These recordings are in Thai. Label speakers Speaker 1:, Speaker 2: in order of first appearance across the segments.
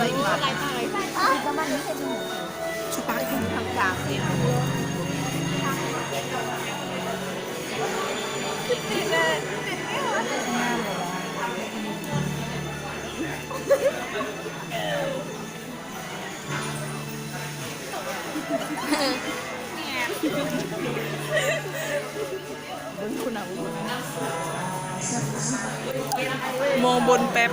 Speaker 1: ไปอีกอะไรจะมันไม่ใช่หมู
Speaker 2: สปาเกตตี้
Speaker 1: ทำกลางเนี่ยติดเลยติดไม่หมดงามเลยคุณเอา
Speaker 2: มองบนแป๊บ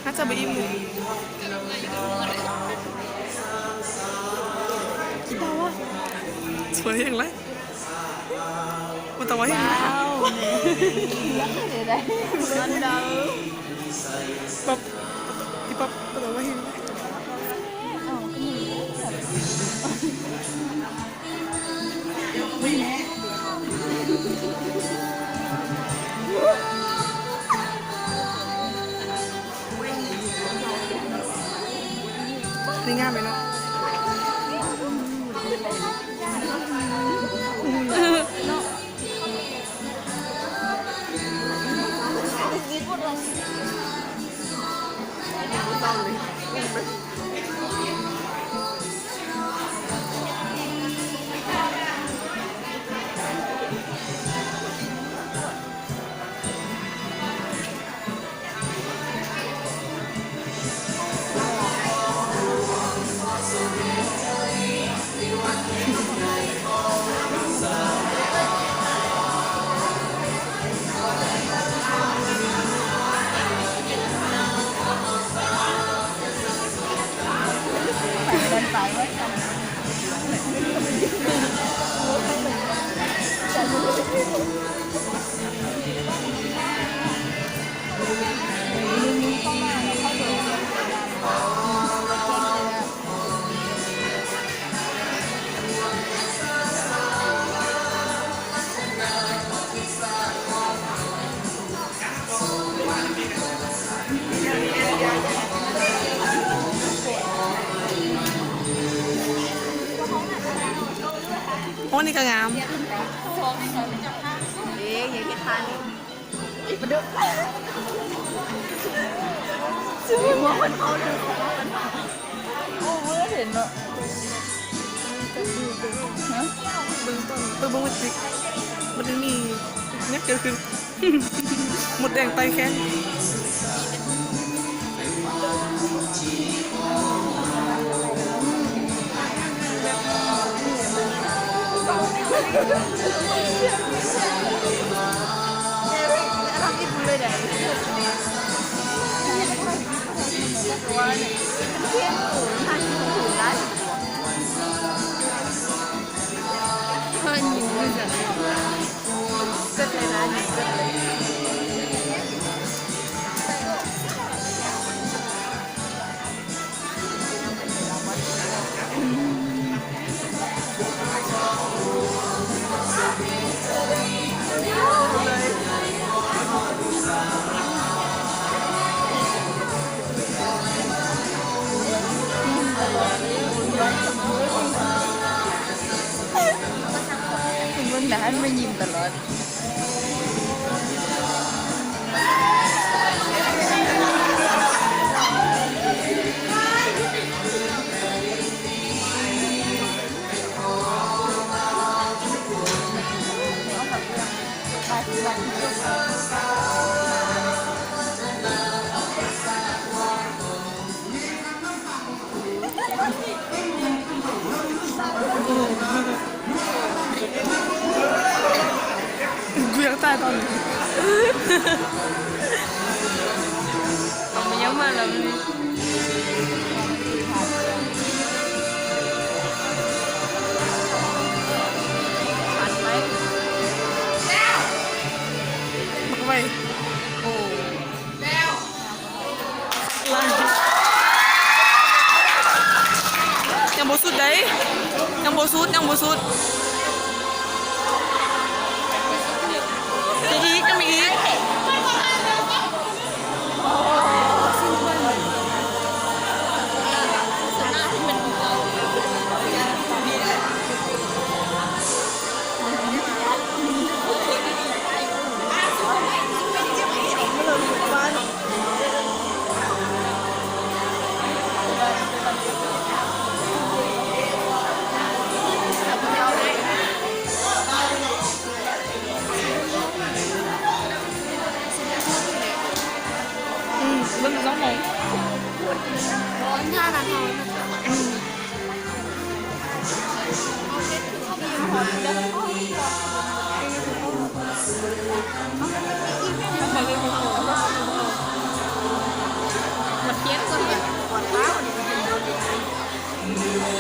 Speaker 2: น่าจะไปอิ่มเลยคิดว่าสวยอย่างไรมันแต่ว่าเห็นไหม
Speaker 1: มันเดา
Speaker 2: ป๊อปพี่ป๊อปแต่ว่าเห็นไหมนี่ง่ายไหมเนาะโอ้นี่ก็งาม
Speaker 1: อย่าคิดทานมาดูซื้อหัวคนเขาดูโอ้เมื่อเห็นเนาะ
Speaker 2: เบื้องต้นเบื้องวิจิกมันมีเนี่ยเกิดขึ้นหมดแดงไตแค้น
Speaker 1: ทำที่บุญเลยได้ว่าเที่ยงคืนทานที่ถูกได้เฮ้ยอยู่ด้วยกันเกิดเลยนะเกิดเลยมึงด่าไม่ยิ้มตลอด
Speaker 2: กูอยากตายตอนนี้
Speaker 1: เอามาเยอะมาแล้วนี่ผ่านไหม
Speaker 2: มักไว้
Speaker 1: โอ้
Speaker 2: ยังบ่สุดได้ยังบ่สุดยังบ่สุดจะอีกจะมีอีก
Speaker 1: เ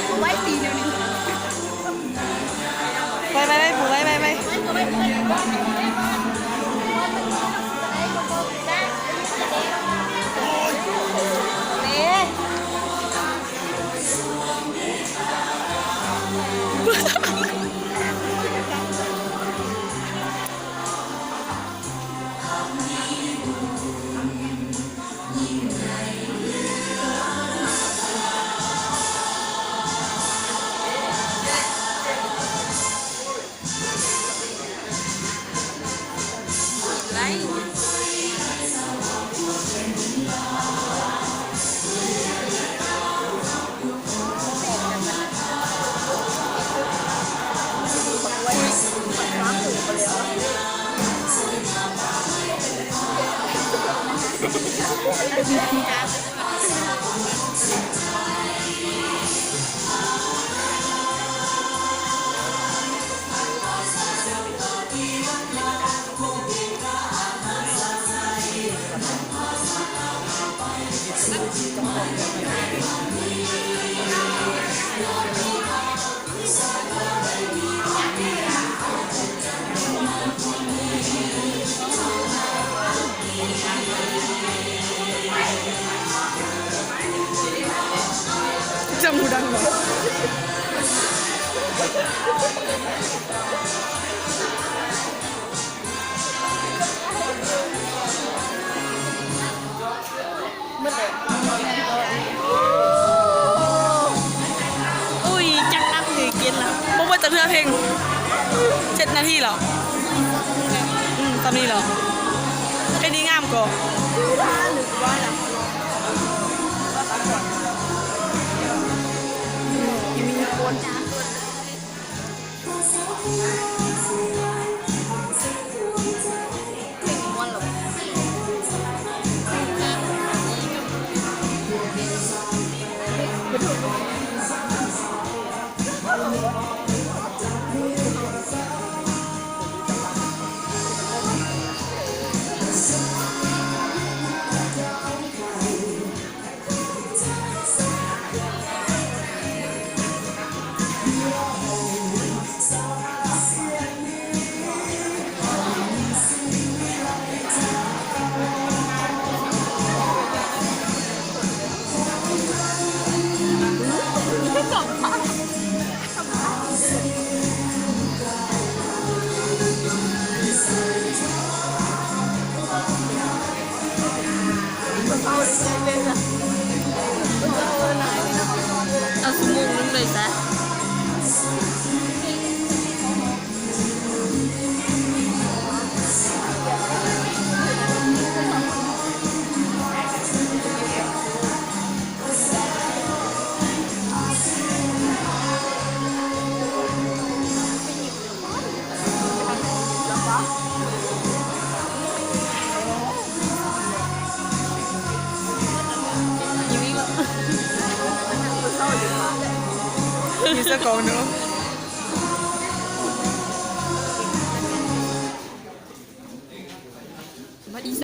Speaker 1: เอาไว้ตีเดียวนี้
Speaker 2: ไปปู่ไป
Speaker 1: ไว้
Speaker 2: จำหูดังเหรออุ้ยจังนักเลยกินละบอกว่าจะเลือกเพลง7 นาทีเหรอตอนนี้เหรอแค่นี้งามก่อนมีคน
Speaker 1: เอาสมุนนึงเลยซะ
Speaker 2: มีสักกองเนาะ